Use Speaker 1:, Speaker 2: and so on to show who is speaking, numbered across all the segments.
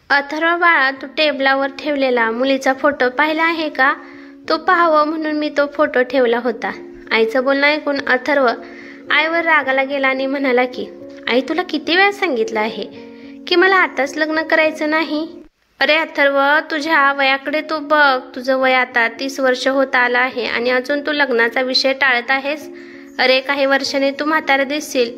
Speaker 1: अथर्व बाळा, तू टेबलावर ठेवलेला मुलीचा फोटो पाहिला आहे का? तो पाहावं म्हणून मी तो फोटो ठेवला होता. आईचं बोलणं ऐकून अथर्व आईवर रागाला गेला आणि म्हणाला की आई, तुला किती वेळा सांगितलं आहे की मला आताच लग्न करायचं नाही? अरे अथर्व, तुझ्या वयाकडे तू बघ. तुझं वय आता 30 वर्ष होत आलं आहे आणि अजून तू लग्नाचा विषय टाळत आहेस. अरे काही वर्षाने तू म्हातारा दिसशील.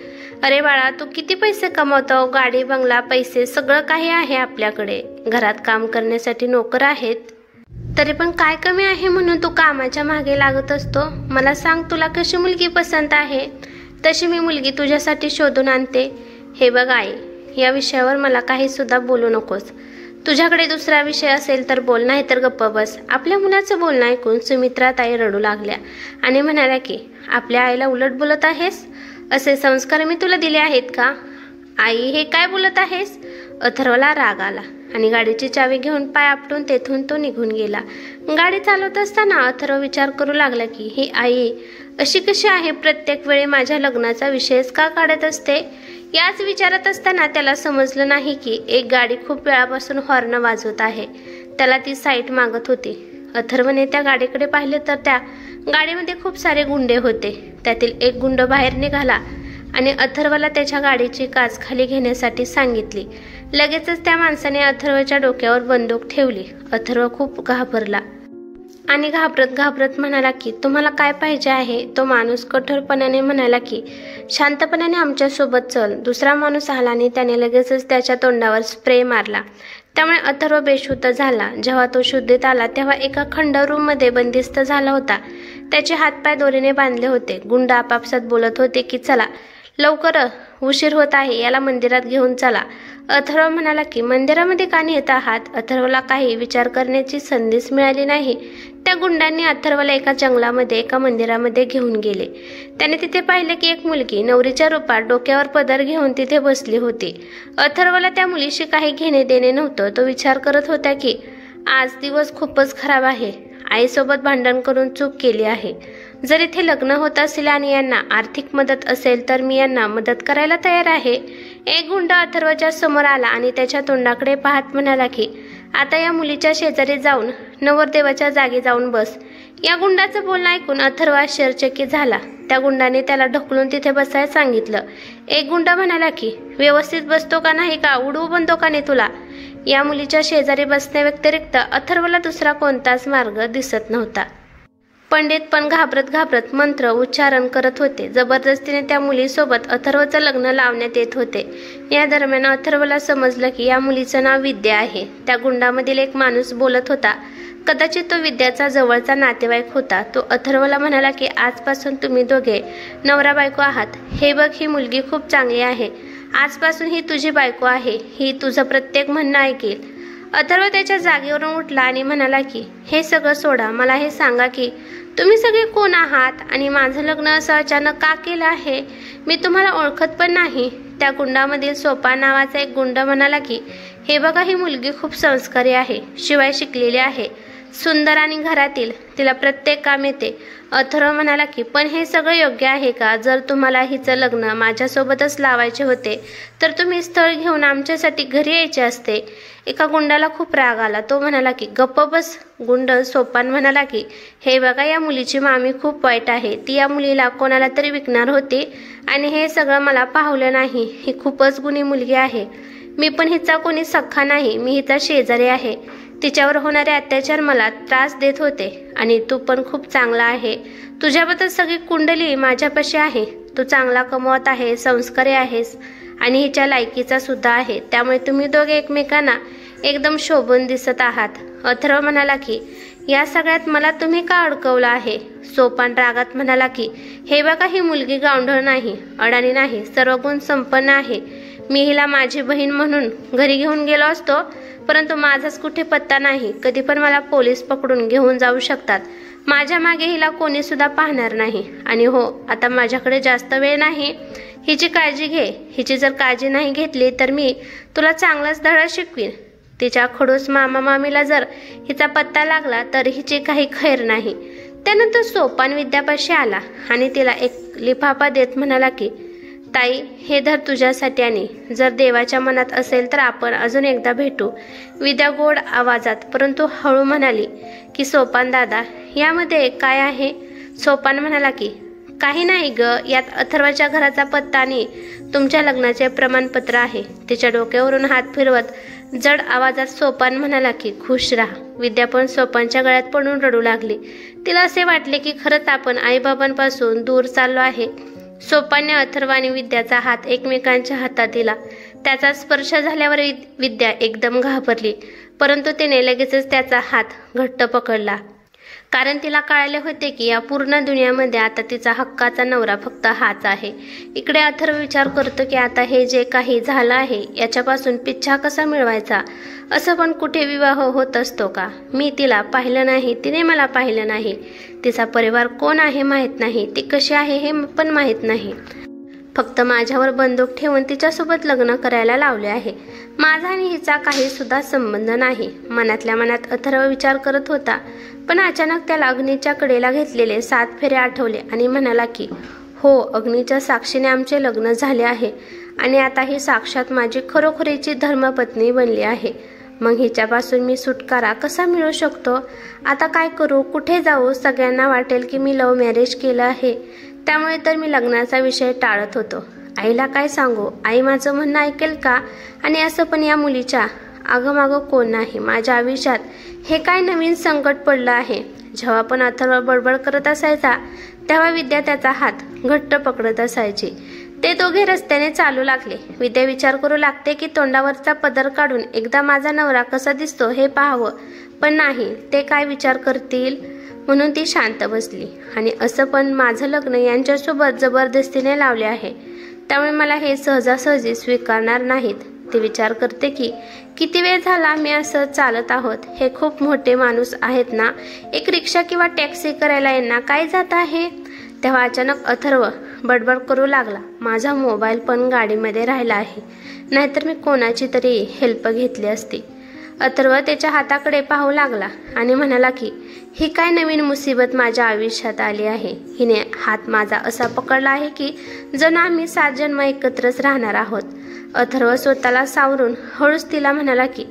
Speaker 1: अरे बाळा, तू किती पैसे कमवतो? गाडी बंगला पैसे सगळं काही आहे आपल्याकडे. घरात काम करण्यासाठी नोकर आहेत. तरी पण काय कमी आहे म्हणून तू कामाच्या मागे लागत असतो? मला सांग, तुला कशी मुलगी पसंत आहे? तशी मी मुलगी तुझ्यासाठी शोधून आणते. हे बघ आई, या विषयावर मला काही सुद्धा बोलू नकोस. तुझ्याकडे दुसरा विषय असेल तर बोल, नाही तर गप्प बस. आपल्या मुलाचं बोलणं ऐकून सुमित्रा ताई रडू लागल्या आणि म्हणाल्या की आपल्या आईला उलट बोलत आहेस? असे संस्कार मी तुला दिले आहेत का? आई, हे काय बोलत आहेस? अथर्वला राग आला आणि गाडीची चावी घेऊन पाय आपटून तेथून तो निघून गेला. गाडी चालवत असताना अथर्व विचार करू लागला की ही आई अशी कशी आहे? प्रत्येक वेळी माझ्या लग्नाचा विषयच का काढत असते? याच विचारात असताना त्याला समजलं नाही की एक गाडी खूप वेळापासून हॉर्न वाजवत आहे. त्याला ती साईट मागत होती. अथर्वने त्या गाडीकडे पाहिले तर त्या गाडीमध्ये खूप सारे गुंडे होते. त्यातील एक गुंड बाहेर निघाला आणि अथर्वला त्याच्या गाडीची काच खाली घेण्यासाठी सांगितली. लगेचच त्या माणसाने अथर्वच्या डोक्यावर बंदूक ठेवली. अथर्व खूप घाबरला आणि घाबरत म्हणाला की तुम्हाला काय पाहिजे आहे? तो माणूस कठोरपणाने म्हणाला की शांतपणाने आमच्या सोबत चल. दुसरा माणूस आला आणि त्याने लगेचच त्याच्या तोंडावर स्प्रे मारला. त्यामुळे अथर्व बेशुद्ध झाला. जेव्हा तो शुद्धीत आला तेव्हा एका खंड रूम मध्ये बंदिस्त झाला होता. त्याचे हातपाय दोरीने बांधले होते. गुंड आपापसात बोलत होते की चला लवकर, उशीर होत आहे, याला मंदिरात घेऊन चला. अथर्व म्हणाला की मंदिरामध्ये का नेत आहात? अथर्वला काही विचार करण्याची संधीच मिळाली नाही. त्या गुंडांनी अथर्वला एका जंगलामध्ये एका मंदिरामध्ये घेऊन गेले. त्याने तिथे पाहिले की एक मुलगी नवरीच्या रूपात डोक्यावर पदर घेऊन तिथे बसली होती. अथर्वला त्या मुलीशी काही घेणे देणे नव्हतं. तो विचार करत होता की आज दिवस खूपच खराब आहे. आईसोबत भांडण करून चूक केली आहे. जर इथे लग्न होत असेल आणि यांना आर्थिक मदत असेल तर मी यांना मदत करायला तयार आहे. एक गुंड अथर्वच्या समोर आला आणि त्याच्या तोंडाकडे पाहत म्हणाला की आता या मुलीच्या शेजारी जाऊन नवरदेवाच्या जागी जाऊन बस. या गुंडाचं बोलणं ऐकून अथर्व आश्चर्यचकित झाला. त्या गुंडाने त्याला ढकलून तिथे बसायला सांगितलं. एक गुंड म्हणाला की व्यवस्थित बसतो का नाही का? उडवू बनतो का नाही तुला? या मुलीच्या शेजारी बसण्याव्यतिरिक्त अथर्वला दुसरा कोणताच मार्ग दिसत नव्हता. पंडित पण घाबरत मंत्र उच्चारण करत होते. जबरदस्तीने त्या मुलीसोबत अथर्वचं लग्न लावण्यात येत होते. या दरम्यान अथर्वला समजलं की या मुलीचं नाव विद्या आहे. त्या गुंडामधील एक माणूस बोलत होता. कदाचित तो विद्याचा जवळचा नातेवाईक होता. तो अथर्वला म्हणाला की आजपासून तुम्ही दोघे नवरा बायको आहात. हे बघ, ही मुलगी खूप चांगली आहे. आजपासून ही तुझी बायको आहे. ही तुझं प्रत्येक म्हणणं ऐकेल. अथर्व त्याच्या जागेवरून उठला आणि म्हणाला की हे सगळं सोडा. मला हे सांगा की तुम्ही सगळे कोण आहात आणि माझं लग्न असं अचानक का केलं आहे? मी तुम्हाला ओळखत पण नाही. त्या गुंडामधील सोपा नावाचा एक गुंड म्हणाला की हे बघा, ही मुलगी खूप संस्कारी आहे, शिवाय शिकलेली आहे, सुंदर आणि घरातील तिला प्रत्येक काम येते. अथर्व म्हणाला की पण हे सगळं योग्य आहे का? जर तुम्हाला हिचं लग्न माझ्यासोबतच लावायचे होते तर तुम्ही स्थळ घेऊन आमच्यासाठी घरी यायचे असते. एका गुंडाला खूप राग आला. तो म्हणाला की गप्प बस. गुंड सोपान म्हणाला की हे बघा, या मुलीची मामी खूप वाईट आहे. ती या मुलीला कोणाला तरी विकणार होती आणि हे सगळं मला पाहवलं नाही. ही खूपच गुणी मुलगी आहे. मी पण हिचा कोणी सख्खा नाही. मी हिचा शेजारी आहे. तिच्यावर होणारे अत्याचार मला त्रास देत होते आणि तू पण खूप चांगला आहे. तुझ्याबद्दल सगळी कुंडली माझ्यापाशी आहे. तू चांगला कमवत आहे, संस्कारी आहेस आणि हिच्या लायकीचा सुद्धा आहे. त्यामुळे तुम्ही दोघे एकमेकांना एकदम शोभून दिसत आहात. अथर्व म्हणाला की या सगळ्यात मला तुम्ही का अडकवलं आहे? सोपान रागात म्हणाला की हे बघा, ही मुलगी गावंढळ नाही, अडाणी नाही, सर्व गुण संपन्न आहे. मी हिला माझी बहीण म्हणून घरी घेऊन गेलो असतो, परंतु माझाच कुठे पत्ता नाही. कधी पण मला पोलीस पकडून घेऊन जाऊ शकतात. माझ्या मागे हिला कोणी सुद्धा पाहणार नाही. आणि हो, आता माझ्याकडे जास्त वेळ नाही. हिची काळजी घे. हिची जर काळजी नाही घेतली तर मी तुला चांगलाच धडा शिकवीन. तिच्या खडूस मामा मामीला जर हिचा पत्ता लागला तर हिची काही खैर नाही. त्यानंतर सोपान विद्यापाशी आला आणि तिला एक लिफाफा देत म्हणाला की ताई, हे धर तुझ्यासाठी आणि जर देवाच्या मनात असेल तर आपण अजून एकदा भेटू. विद्या गोड आवाजात परंतु हळू म्हणाली की सोपान दादा, यामध्ये काय आहे? सोपान म्हणाला की काही नाही ग, यात अथर्वाच्या घराचा पत्ता आणि तुमच्या लग्नाचे प्रमाणपत्र आहे. तिच्या डोक्यावरून हात फिरवत जड आवाजात सोपान म्हणाला की खुश राहा. विद्या पण सोपानच्या गळ्यात पडून रडू लागली. तिला असे वाटले की खरंच आपण आईबाबांपासून दूर चाललो आहे. सोपानने अथर्व आणि विद्याचा हात एकमेकांच्या हातात दिला. त्याचा स्पर्श झाल्यावर विद्या एकदम घाबरली, परंतु तिने लगेचच त्याचा हात घट्ट पकडला. कारण तिला कळाले होते की या पूर्ण दुनियामध्ये आता तिचा हक्काचा नवरा फक्त हाच आहे. इकडे अथर्व विचार करतो की आता हे जे काही झालं आहे याच्यापासून पिच्छा कसा मिळवायचा. असं पण कुठे विवाह होत असतो का? मी तिला पाहिलं नाही, तिने मला पाहिलं नाही. तिचा परिवार कोण आहे माहीत नाही, ती कशी आहे हे पण माहीत नाही. फक्त माझ्यावर बंदूक ठेवून तिच्यासोबत लग्न करायला लावले आहे. माझा आणि हिचा काही सुद्धा संबंध नाही. मनातल्या मनात अथर्व विचार करत होता. पण अचानक त्याला अग्नीच्या कडेला घेतलेले 7 फेरे आठवले आणि म्हणाला की हो, अग्नीच्या साक्षीने आमचे लग्न झाले आहे आणि आता ही साक्षात माझी खरोखरीची धर्मपत्नी बनली आहे. मग हिच्यापासून मी सुटकारा कसा मिळू शकतो? आता काय करू, कुठे जाऊ? सगळ्यांना वाटेल की मी लव्ह मॅरेज केलं आहे. त्यामुळे तर मी लग्नाचा विषय टाळत होतो. आईला काय सांगू? आई माझं म्हणणं ऐकेल का? आणि असं पण या मुलीच्या आगमागं कोण नाही. माझ्या आयुष्यात हे काय नवीन संकट पडलं आहे. जेव्हा पण अथर्व बडबड करत असायचा तेव्हा विद्या त्याचा हात घट्ट पकडत असायची. ते दोघे रस्त्याने चालू लागले. विद्या विचार करू लागते की तोंडावरचा पदर काढून एकदा माझा नवरा कसा दिसतो हे पाहावं. पण नाही, ते काय विचार करतील म्हणून ती शांत बसली. आणि असं पण माझं लग्न यांच्यासोबत जबरदस्तीने लावले आहे, त्यामुळे मला हे सहजासहजी स्वीकारणार नाहीत. ती विचार करते की किती वेळ झाला मी असं चालत आहोत. हे खूप मोठे माणूस आहेत ना, एक रिक्षा किंवा टॅक्सी करायला यांना काय जात आहे. तेव्हा अचानक अथर्व बडबड करू लागला, माझा मोबाईल पण गाडीमध्ये राहिला आहे, नाहीतर मी कोणाची तरी हेल्प घेतली असती. अथर्व त्याच्या हाताकडे पाहू लागला आणि म्हणाला की ही काय नवीन मुसीबत माझ्या आयुष्यात आली आहे. हिने हात माझा असा पकडला आहे की जणू आम्ही 7 जन्म एकत्रच राहणार आहोत. अथर्व स्वतःला सावरून हळूच तिला म्हणाला की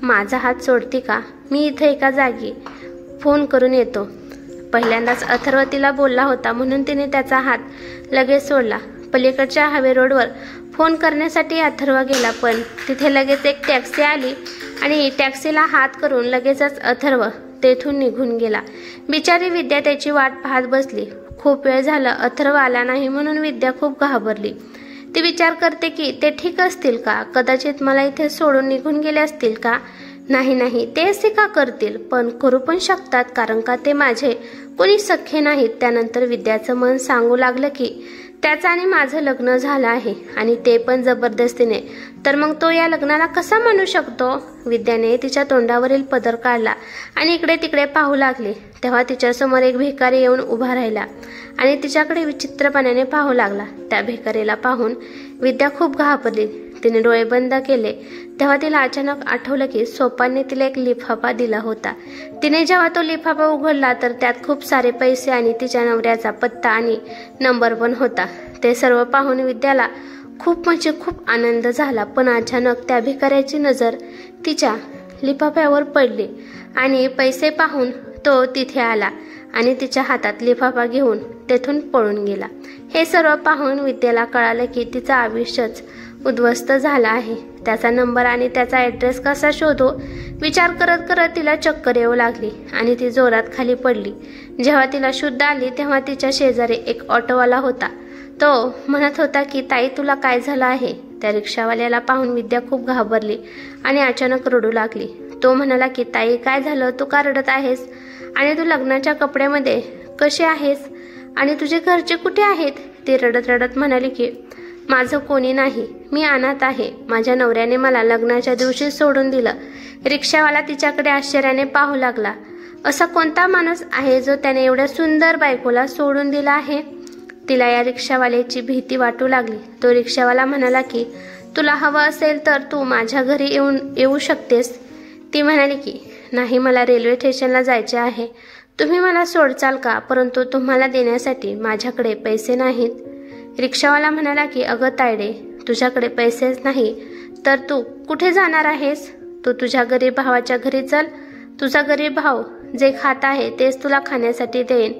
Speaker 1: माझा हात सोडती का? मी इथे एका जागी फोन करून येतो. पहिल्यांदाच अथर्व तिला बोलला होता म्हणून तिने त्याचा हात लगेच सोडला. पलीकडच्या हायवे रोडवर फोन करण्यासाठी अथर्व गेला, पण तिथे लगेच एक टॅक्सी आली आणि टॅक्सीला हात करून लगेचच अथर्व तेथून निघून गेला. बिचारी विद्या त्याची वाट पाहत बसली. खूप वेळ झाला अथर्व आला नाही म्हणून विद्या खूप घाबरली. ती विचार करते की ते ठीक असतील का? कदाचित मला इथे सोडून निघून गेले असतील का? नाही, ते असे का करतील? पण करू पण शकतात, कारण का ते माझे कोणी सख्खे नाहीत. त्यानंतर विद्याचं मन सांगू लागलं की त्याचं आणि माझं लग्न झालं आहे आणि ते पण जबरदस्तीने, तर मग तो या लग्नाला कसा म्हणू शकतो? विद्याने तिच्या तोंडावरील पदर काढला आणि इकडे तिकडे पाहू लागले. तेव्हा तिच्यासमोर एक भिकारी येऊन उभा राहिला आणि तिच्याकडे विचित्रपणाने पाहू लागला. त्या भिकारीला पाहून विद्या खूप घाबरली. तिने डोळे बंद केले. तेव्हा तिला अचानक आठवलं की सोपानने तिला एक लिफाफा दिला होता. तिने जेव्हा तो लिफाफा उघडला तर त्यात खूप सारे पैसे आणि तिच्या नवऱ्याचा पत्ता आणि नंबर पण होता. ते सर्व पाहून विद्याला खूप आनंद झाला. पण अचानक त्या भिकाऱ्याची नजर तिच्या लिफाफ्यावर पडली आणि पैसे पाहून तो तिथे आला आणि तिच्या हातात लिफाफा घेऊन तेथून पळून गेला. हे सर्व पाहून विद्याला कळालं की तिचं आयुष्यच उद्ध्वस्त झाला आहे. त्याचा नंबर आणि त्याचा ॲड्रेस कसा शोधू विचार करत करत तिला चक्कर येऊ लागली आणि ती जोरात खाली पडली. जेव्हा तिला शुद्ध आली तेव्हा तिच्या शेजारी एक ऑटोवाला होता. तो म्हणत होता की ताई, तुला काय झालं आहे? त्या रिक्षावाल्याला पाहून विद्या खूप घाबरली आणि अचानक रडू लागली. तो म्हणाला की ताई, काय झालं? तू का रडत आहेस? आणि तू लग्नाच्या कपड्यामध्ये कशी आहेस? आणि तुझे घरचे कुठे आहेत? ती रडत रडत म्हणाली की माझं कोणी नाही, मी अनाथ आहे. माझ्या नवऱ्याने मला लग्नाच्या दिवशी सोडून दिलं. रिक्षावाला तिच्याकडे आश्चर्याने पाहू लागला. असा कोणता माणूस आहे जो त्याने एवढ्या सुंदर बायकोला सोडून दिला आहे? तिला या रिक्षावाल्याची भीती वाटू लागली. तो रिक्षावाला म्हणाला की तुला हवं असेल तर तू माझ्या घरी येऊ शकतेस. ती म्हणाली की नाही, मला रेल्वे स्टेशनला जायचे आहे. तुम्ही मला सोडचाल का? परंतु तुम्हाला देण्यासाठी माझ्याकडे पैसे नाहीत. रिक्षावाला म्हणाला की अगं तायडे, तुझ्याकडे पैसेच नाही तर तू कुठे जाणार आहेस? तू तुझ्या गरीब भावाच्या घरी चल, तुझा गरीब भाव जे खात आहे तेच तुला खाण्यासाठी देईन.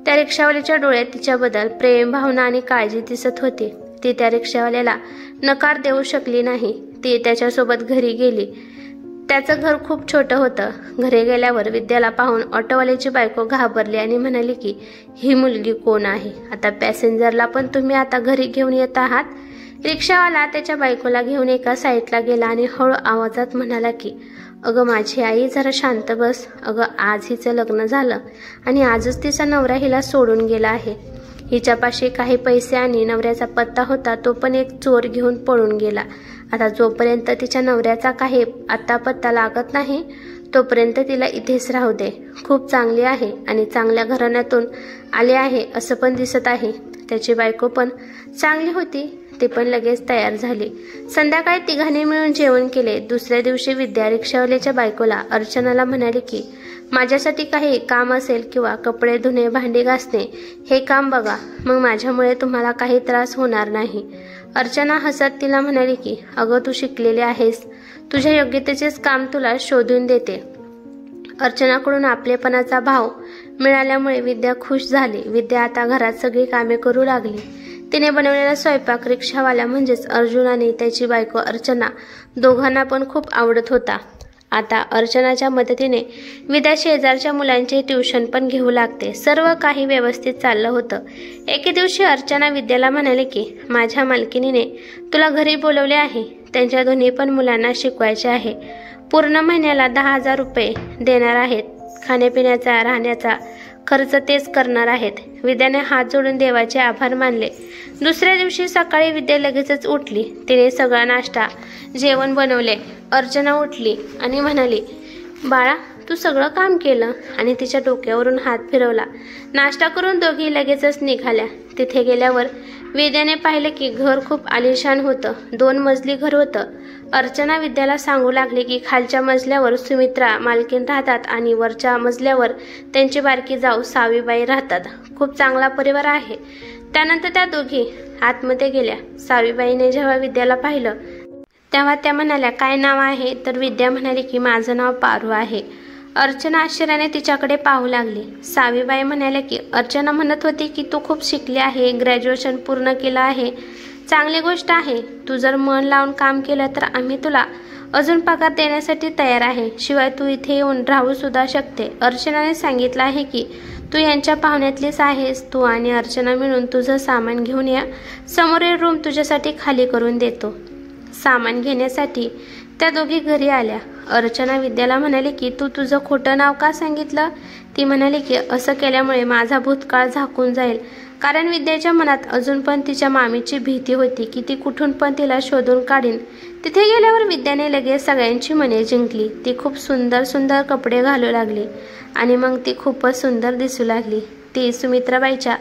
Speaker 1: त्या रिक्षावाल्याच्या डोळ्यात तिच्याबद्दल प्रेम, भावना आणि काळजी दिसत होती. ती त्या रिक्षावाल्याला नकार देऊ शकली नाही. ती त्याच्यासोबत घरी गेली. त्याचं घर खूप छोटं होतं. घरी गेल्यावर विद्याला पाहून ऑटोवाल्याची बायको घाबरली आणि म्हणाली की ही मुलगी कोण आहे? आता पॅसेंजरला पण तुम्ही आता घरी घेऊन येत आहात? रिक्षावाला त्याच्या बायकोला घेऊन एका साईडला गेला आणि हळू आवाजात म्हणाला की अगं माझी आई, जरा शांत बस. अगं आज हिचं लग्न झालं आणि आजच तिचा नवरा हिला सोडून गेला आहे. हिच्यापाशी काही पैसे आणि नवऱ्याचा पत्ता होता, तो पण एक चोर घेऊन पळून गेला. आता जोपर्यंत तिच्या नवऱ्याचा काही आता पत्ता लागत नाही तोपर्यंत तिला इथेच राहू दे. खूप चांगली आहे आणि चांगल्या घराण्यातून आले आहे असं पण दिसत आहे. त्याची बायको पण चांगली होती. ती पण लगेच तयार झाली. संध्याकाळी तिघांनी मिळून जेवण केले. दुसऱ्या दिवशी विद्या रिक्षावाल्याच्या बायकोला अर्चनाला म्हणाली की माझ्यासाठी काही काम असेल किंवा कपडे धुणे, भांडी घासणे हे काम बघा, मग माझ्यामुळे तुम्हाला काही त्रास होणार नाही. अर्चना हसत तिला म्हणाली की अगं तू शिकलेली आहेस, तुझ्या योग्यतेचेच काम तुला शोधून देते. अर्चनाकडून आपलेपणाचा भाव मिळाल्यामुळे विद्या खुश झाली. विद्या आता घरात सगळी कामे करू लागली. तिने बनवलेला स्वयंपाक रिक्षावाला म्हणजेच अर्जुन आणि त्याची बायको अर्चना दोघांना पण खूप आवडत होता. आता अर्चनाच्या मदतीने विद्या शेजारच्या मुलांचे ट्युशन पण घेऊ लागते. सर्व काही व्यवस्थित चाललं होतं. एके दिवशी अर्चना विद्याला म्हणाले की माझ्या मालकिनीने तुला घरी बोलवले आहे. त्यांच्या दोन्ही पण मुलांना शिकवायचे आहे. पूर्ण महिन्याला 10,000 रुपये देणार आहेत. खाण्यापिण्याचा, राहण्याचा खर्च तेच करणार आहेत. विद्याने हात जोडून देवाचे आभार मानले. दुसऱ्या दिवशी सकाळी विद्या लगेचच उठली. तिने सगळा नाश्ता, जेवण बनवले. अर्चना उठली आणि म्हणाली बाळा, तू सगळं काम केलं, आणि तिच्या डोक्यावरून हात फिरवला. नाश्ता करून दोघी लगेचच निघाल्या. तिथे गेल्यावर विद्याने पाहिलं की घर खूप आलिशान होतं. 2 मजली घर होतं. अर्चना विद्याला सांगू लागली की खालच्या मजल्यावर सुमित्रा मालकीन राहतात आणि वरच्या मजल्यावर त्यांची बारकी जाऊ सावीबाई राहतात. खूप चांगला परिवार आहे. त्यानंतर त्या दोघी आतमध्ये गेल्या. सावीबाईने जेव्हा विद्याला पाहिलं तेव्हा त्या म्हणाल्या काय नाव आहे? तर विद्या म्हणाली की माझं नाव पारू आहे. अर्चना आश्चर्याने तिच्याकडे पाहू लागली. सावीबाई म्हणाल्या की अर्चना म्हणत होती की तू खूप शिकली आहे, ग्रॅज्युएशन पूर्ण केलं आहे. चांगली गोष्ट आहे. तू जर मन लावून काम केलं तर आम्ही तुला अजून पगार देण्यासाठी तयार आहे. शिवाय तू इथे येऊन राहू सुद्धा शकते. अर्चनाने सांगितलं आहे की तू यांच्या पाहुण्यातलीच आहेस. तू आणि अर्चना मिळून तुझं सामान घेऊन या. समोरील रूम तुझ्यासाठी खाली करून देतो. सामान घेण्यासाठी त्या दोघी घरी आल्या. अर्चना विद्याला म्हणाली की तू तुझं खोटं नाव का सांगितलं? ती म्हणाली की असं केल्यामुळे माझा भूतकाळ झाकून जाईल. कारण विद्याच्या मनात अजून पण तिच्या मामीची भीती होती की ती कुठून पण तिला शोधून काढीन. तिथे गेल्यावर विद्याने लगेच सगळ्यांची मने जिंकली. ती खूप सुंदर सुंदर कपडे घालू लागली आणि मग ती खूपच सुंदर दिसू लागली. ती सुमित्राबाईच्या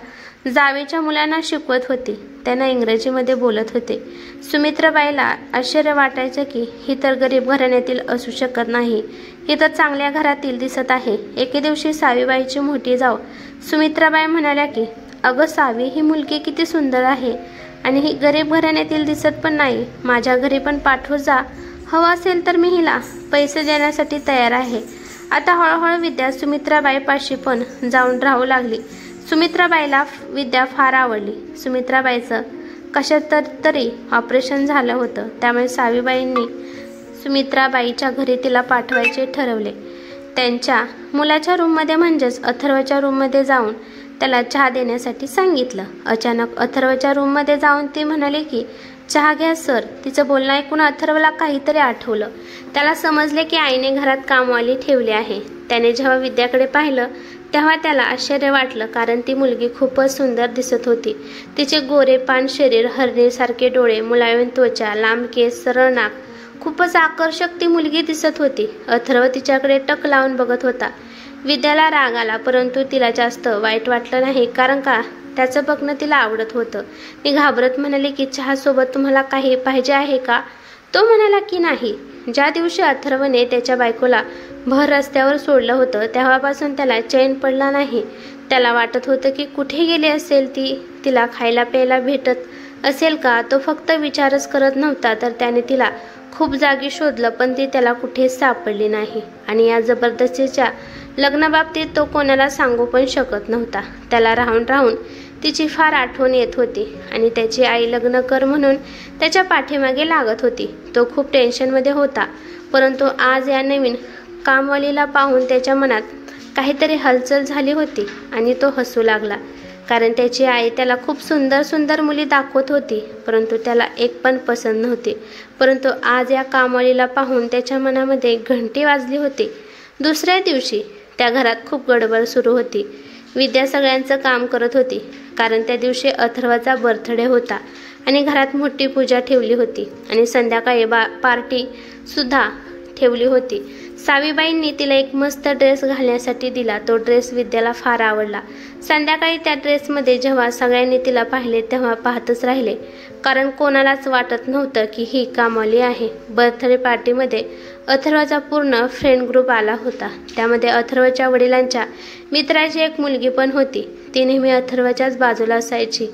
Speaker 1: जावेच्या मुलांना शिकवत होती. त्यांना इंग्रजीमध्ये बोलत होते. सुमित्राबाईला आश्चर्य वाटायचं की ही तर गरीब घराण्यातील असू शकत नाही, ही तर चांगल्या घरातील दिसत आहे. एके दिवशी सावीबाईची मोठी जाऊ सुमित्राबाई म्हणाल्या की अगं सावी, ही मुलगी किती सुंदर आहे आणि ही गरीब घराण्यातील दिसत पण नाही. माझ्या घरी पण पाठवू जा. हवं असेल तर मी हिला पैसे देण्यासाठी तयार आहे. आता हळूहळू विद्या सुमित्राबाईपाशी पण जाऊन राहू लागली. सुमित्राबाईला विद्या फार आवडली. सुमित्राबाईचं कशात तरी ऑपरेशन झालं होतं. त्यामुळे सावीबाईंनी सुमित्राबाईच्या घरी तिला पाठवायचे ठरवले. त्यांच्या मुलाच्या रूममध्ये म्हणजेच अथर्वच्या रूममध्ये जाऊन त्याला चहा देण्यासाठी सांगितलं. अचानक अथर्वच्या रूममध्ये जाऊन ती म्हणाली की चहा घ्या सर. तिचं बोलणं ऐकून अथर्वला काहीतरी आठवलं. त्याला समजले की आईने घरात कामवाली ठेवली आहे. त्याने जेव्हा विद्याकडे पाहिलं तेव्हा त्याला आश्चर्य वाटलं, कारण ती मुलगी खूपच सुंदर दिसत होती. तिचे गोरेपान शरीर, हरणीसारखे डोळे, मुलायम त्वचा, लांब केस, सरळ नाक, खूपच आकर्षक ती मुलगी दिसत होती. अथर्व तिच्याकडे टक लावून बघत होता. विद्याला राग आला, परंतु तिला जास्त वाईट वाटलं नाही, कारण का त्याचं बघणं तिला आवडत होतं. ती घाबरत म्हणाली की चहासोबत तुम्हाला काही पाहिजे आहे का? तो म्हणाला की नाही. ज्या दिवशी अथर्वने त्याच्या बायकोला भर रस्त्यावर सोडलं होतं तेव्हापासून त्याला चैन पडला नाही. त्याला वाटत होतं की कुठे गेली असेल ती, तिला खायला प्यायला भेटत असेल का. तो फक्त विचारच करत नव्हता, तर त्याने तिला खूप जागी शोधलं, पण ती त्याला कुठेच सापडली नाही. आणि या जबरदस्तीच्या लग्नाबाबतीत तो कोणाला सांगू पण शकत नव्हता. त्याला राहून राहून तिची फार आठवण येत होती आणि त्याची आई लग्न कर म्हणून त्याच्या पाठीमागे लागत होती. तो खूप टेन्शनमध्ये होता, परंतु आज या नवीन कामवालीला पाहून त्याच्या मनात काहीतरी हलचल झाली होती आणि तो हसू लागला. कारण त्याची आई त्याला खूप सुंदर सुंदर मुली दाखवत होती, परंतु त्याला एक पण पसंत नव्हती. परंतु आज या कामवालीला पाहून त्याच्या मनामध्ये घंटी वाजली होती. दुसऱ्या दिवशी त्या घरात खूप गडबड सुरू होती. विद्या सगळ्यांचं काम करत होती, कारण त्या दिवशी अथर्वचा बर्थडे होता आणि घरात मोठी पूजा ठेवली होती आणि संध्याकाळी पार्टी सुद्धा ठेवली होती. सावीबाईंनी तिला एक मस्त ड्रेस घालण्यासाठी दिला. तो ड्रेस विद्याला फार आवडला. संध्याकाळी त्या ड्रेसमध्ये जेव्हा सगळ्यांनी तिला पाहिले तेव्हा पाहतच राहिले, कारण कोणालाच वाटत नव्हतं की ही कामवाली आहे. बर्थडे पार्टीमध्ये अथर्वचा पूर्ण फ्रेंड ग्रुप आला होता. त्यामध्ये अथर्वच्या वडिलांच्या मित्राची एक मुलगी पण होती. ती नेहमी अथर्वच्याच बाजूला असायची.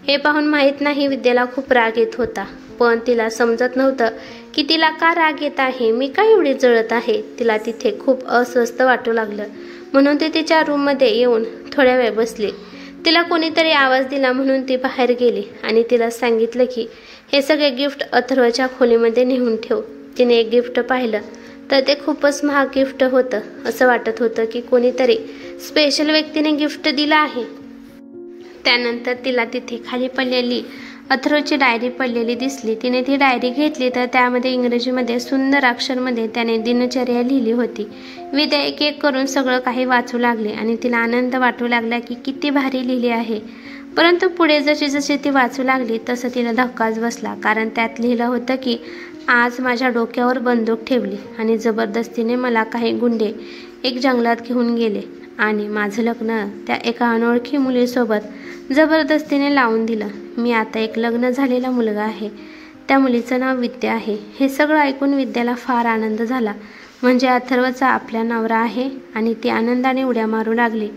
Speaker 1: हे पाहून माहीत नाही विद्याला खूप राग येत होता, पण तिला समजत नव्हतं की तिला का राग येत आहे, मी का एवढी जळत आहे. तिला तिथे खूप अस्वस्थ वाटू लागलं, म्हणून ती तिच्या रूममध्ये येऊन थोड्या वेळ बसली. तिला कोणीतरी आवाज दिला म्हणून ती बाहेर गेली आणि तिला सांगितलं की हे सगळे गिफ्ट अथर्वच्या खोलीमध्ये नेऊन ठेव. तिने एक गिफ्ट पाहिलं तर ते खूपच महाग गिफ्ट होतं. असं वाटत होतं की कोणीतरी स्पेशल व्यक्तीने गिफ्ट दिलं आहे. त्यानंतर तिला तिथे खाली पडलेली अथर्वची डायरी पडलेली दिसली. तिने ती डायरी घेतली तर त्यामध्ये इंग्रजीमध्ये सुंदर अक्षरमध्ये त्याने दिनचर्या लिहिली होती. विद्या एक एक करून सगळं काही वाचू लागले आणि तिला आनंद वाटू लागला की किती भारी लिहिली आहे. परंतु पुढे जशी जशी ती वाचू लागली तसं तिला धक्काच बसला, कारण त्यात लिहिलं होतं की आज माझ्या डोक्यावर बंदूक ठेवली आणि जबरदस्तीने मला काही गुंडे एक जंगलात घेऊन गेले आणि माझं लग्न त्या एका अनोळखी मुलीसोबत जबरदस्तीने लावून दिलं. मी आता एक लग्न झालेला मुलगा आहे, त्या मुलीचं नाव विद्या आहे. हे सगळं ऐकून विद्याला फार आनंद झाला. म्हणजे अथर्वचा आपला नवरा आहे आणि ती आनंदाने उड्या मारू लागली.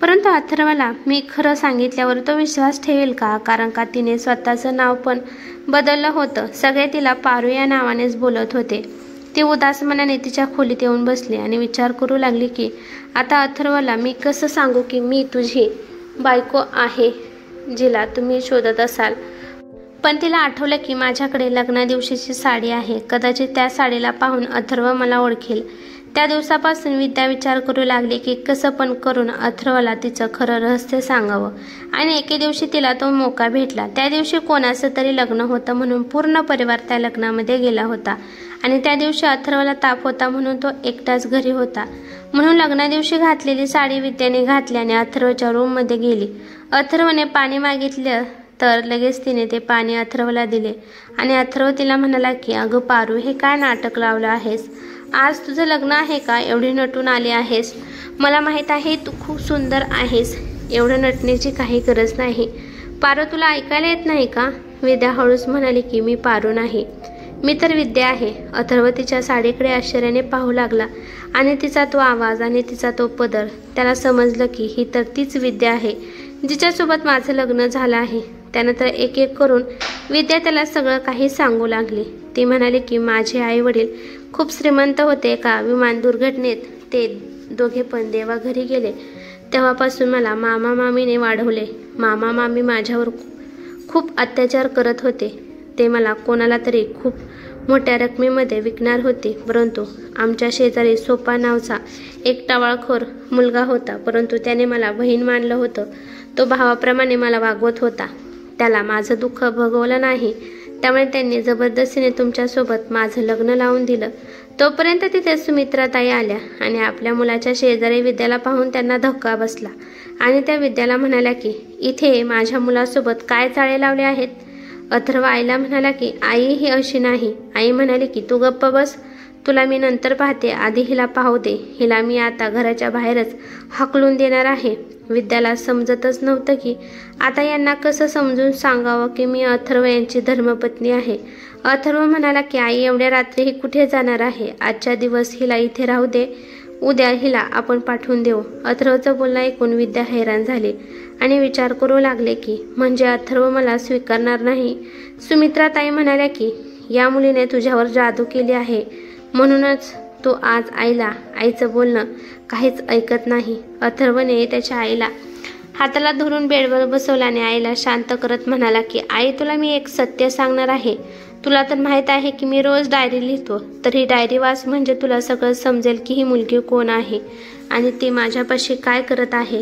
Speaker 1: परंतु अथर्वला मी खरं सांगितल्यावर तो विश्वास ठेवेल का, कारण का तिने स्वतःचं नाव पण बदललं होतं. सगळे तिला पारू या नावानेच बोलत होते. ती उदास मनाने तिच्या खोलीत येऊन बसली आणि विचार करू लागली की आता अथर्वला मी कसं सांगू की मी तुझी बायको आहे जिला तुम्ही शोधत असाल. पण तिला आठवलं की माझ्याकडे लग्ना दिवशीची साडी आहे, कदाचित त्या साडीला पाहून अथर्व मला ओळखेल. त्या दिवसापासून विद्या विचार करू लागली की कसं पण करून अथर्वला तिचं खरं रहस्य सांगावं. आणि एके दिवशी तिला तो मौका भेटला. त्या दिवशी कोणाचं तरी लग्न होतं म्हणून पूर्ण परिवार त्या लग्नामध्ये गेला होता आणि त्या दिवशी अथर्वला ताप होता म्हणून तो एकटाच घरी होता. म्हणून लग्ना दिवशी घातलेली साडी विद्याने घातल्याने अथर्वच्या रूममध्ये गेली. अथर्वने पाणी मागितलं तर लगेच तिने ते पाणी अथर्वला दिले आणि अथर्व तिला म्हणाला की अगं पारू, हे काय नाटक लावलं आहेस, आज तुझं लग्न आहे का, एवढी नटून आली आहेस. मला माहीत आहे तू खूप सुंदर आहेस, एवढं नटण्याची काही गरज नाही. पारू, तुला ऐकायला येत नाही का. विद्या हळूच म्हणाली की मी पारू नाही, मी तर विद्या आहे. अथर्व तिच्या साडीकडे आश्चर्याने पाहू लागला आणि तिचा तो आवाज आणि तिचा तो पदर, त्याला समजलं की ही तर तीच विद्या आहे जिच्यासोबत माझं लग्न झालं आहे. त्यानंतर एक एक करून विद्या त्याला सगळं काही सांगू लागली. ती म्हणाली की माझे आई वडील खूप श्रीमंत होते. का विमान दुर्घटनेत ते दोघे पण देवाघरी गेले तेव्हापासून मला मामा मामीने वाढवले. मामा मामी माझ्यावर खूप अत्याचार करत होते. ते मला कोणाला तरी खूप मोठ्या रकमेमध्ये विकणार होते. परंतु आमच्या शेजारी सोपा नावचा एक टवाळखोर मुलगा होता, परंतु त्याने मला बहीण मानलं होतं. तो भावाप्रमाणे मला वागवत होता. त्याला माझं दुःख भोगवलं नाही, त्यामुळे त्यांनी जबरदस्तीने तुमच्यासोबत माझं लग्न लावून दिलं. तोपर्यंत तिथे सुमित्राताई आल्या आणि आपल्या मुलाच्या शेजारी विद्याला पाहून त्यांना धक्का बसला आणि त्या विद्याला म्हणाल्या की इथे माझ्या मुलासोबत काय चाळे लावले आहेत. अथर्व आईला म्हणाला की आई ही अशी नाही. आई म्हणाली की तू गप्प बस, तुला मी नंतर पाहते, आधी हिला पाहू दे. हिला मी आता घराच्या बाहेरच हाकलून देणार आहे. विद्याला समजतच नव्हतं की आता यांना कसं समजून सांगावं की मी अथर्व यांची धर्मपत्नी आहे. अथर्व म्हणाला की आई एवढ्या रात्री ही कुठे जाणार आहे, आजच्या दिवस हिला इथे राहू दे. उद्या हिला आपण पाठवून देऊ. अथर्वचं बोलणं ऐकून विद्या हैराण झाली आणि विचार करू लागले की म्हणजे अथर्व मला स्वीकारणार नाही. सुमित्रा ताई म्हणाल्या की या मुलीने तुझ्यावर जादू केली आहे, म्हणूनच तो आज आईचं बोलणं काहीच ऐकत नाही. अथर्वने त्याच्या आईला हाताला धरून बेडवर बसवल्याने आईला शांत करत म्हणाला की आई, तुला मी एक सत्य सांगणार आहे. तुला तर माहीत आहे की मी रोज डायरी लिहितो, तर ही डायरी वाच म्हणजे तुला सगळं समजेल की ही मुलगी कोण आहे आणि ती माझ्यापाशी काय करत आहे.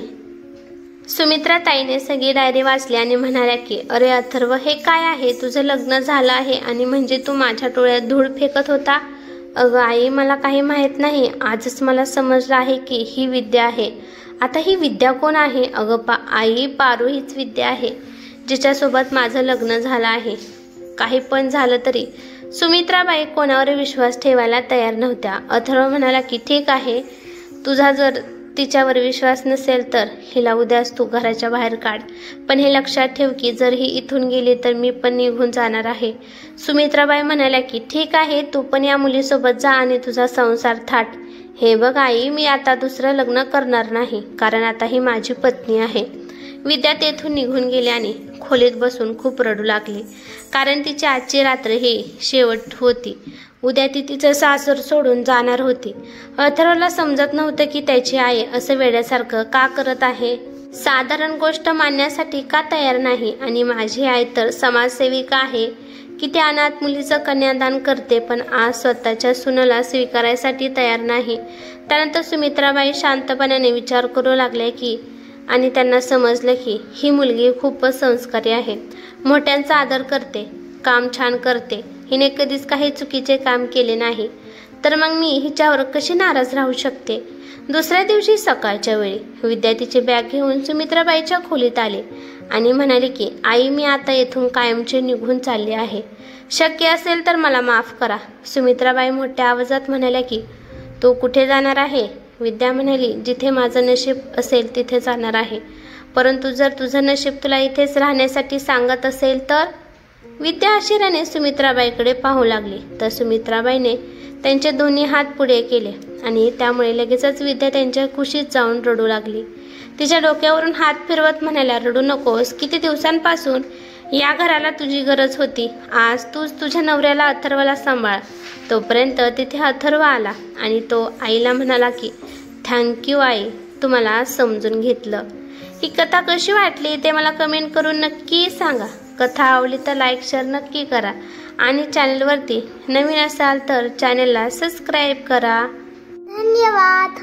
Speaker 1: सुमित्रा ताईने सगळी डायरी वाचली आणि म्हणाल्या की अरे अथर्व, हे काय आहे? तुझं लग्न झालं आहे आणि म्हणजे तू माझ्या डोळ्यात धूळ फेकत होता. अगं आई, मला काही माहीत नाही. आजच मला समजलं आहे की ही विद्या आहे. आता ही विद्या कोण आहे? अगं आई, पारू हीच विद्या आहे जिच्यासोबत माझं लग्न झालं आहे. काही पण झालं तरी सुमित्राबाई कोणावर विश्वास ठेवायला तयार नव्हत्या. अथर्व म्हणाला की ठीक आहे, तुझा जर तिच्यावर विश्वास नसेल तर हिला उद्याच तू घराच्या बाहेर काढ, पण हे लक्षात ठेव की जर ही इथून गेली तर मी पण निघून जाणार आहे. सुमित्राबाई म्हणाल्या की ठीक आहे, तू पण या मुलीसोबत जा आणि तुझा संसार थाट. हे बघ आई, मी आता दुसरं लग्न करणार नाही, कारण आता ही माझी पत्नी आहे. विद्या तेथून निघून गेली आणि खोलीत बसून खूप रडू लागली, कारण तिची आजची रात्र ही शेवट होती. उद्या ती तिचं सासर सोडून जाणार होती. अथर्वला समजत नव्हतं की त्याची आई असं वेड्यासारखं का करत आहे, साधारण गोष्ट मानण्यासाठी का तयार नाही. आणि माझी आई तर समाजसेविका आहे की त्या अनाथ मुलीचं कन्यादान करते, पण आज स्वतःच्या सुनेला स्वीकारायसाठी तयार नाही. त्यानंतर सुमित्राबाई शांतपणाने विचार करू लागल्या की आणि त्यांना समजलं की ही मुलगी खूपच संस्कारी आहे, मोठ्यांचा आदर करते, काम छान करते, हिने कधीच काही चुकीचे काम केले नाही, तर मग मी हिच्यावर कशी नाराज राहू शकते. दुसऱ्या दिवशी सकाळच्या वेळी विद्या तिची बॅग घेऊन सुमित्राबाईच्या खोलीत आली आणि म्हणाली की आई, मी आता येथून कायमचे निघून चालली आहे. शक्य असेल तर मला माफ करा. सुमित्राबाई मोठ्या आवाजात म्हणाल्या की तू कुठे जाणार आहे? विद्या म्हणाली जिथे माझं नशीब असेल तिथे जाणार आहे, परंतु जर तुझं नशीब तुला इथेच राहण्यासाठी सांगत असेल तर. विद्या आश्चर्याने सुमित्राबाईकडे पाहू लागली, तर सुमित्राबाईने त्यांचे दोन्ही हात पुढे केले आणि त्यामुळे लगेचच विद्या त्यांच्या कुशीत जाऊन रडू लागली. तिच्या डोक्यावरून हात फिरवत म्हणाल्या, रडू नकोस, किती दिवसांपासून या घराला तुझी गरज होती. आज तूच तुझ्या नवऱ्याला अथर्वला सांभाळ. तोपर्यंत तिथे अथर्व आला आणि तो आईला म्हणाला की थँक्यू आई, तुम्हाला समजून घेतलं. ही कथा कशी वाटली ते मला कमेंट करून नक्की सांगा. कथा आवडली तर लाईक शेअर नक्की करा आणि चॅनलवरती नवीन असाल तर चॅनलला सबस्क्राईब करा.
Speaker 2: धन्यवाद.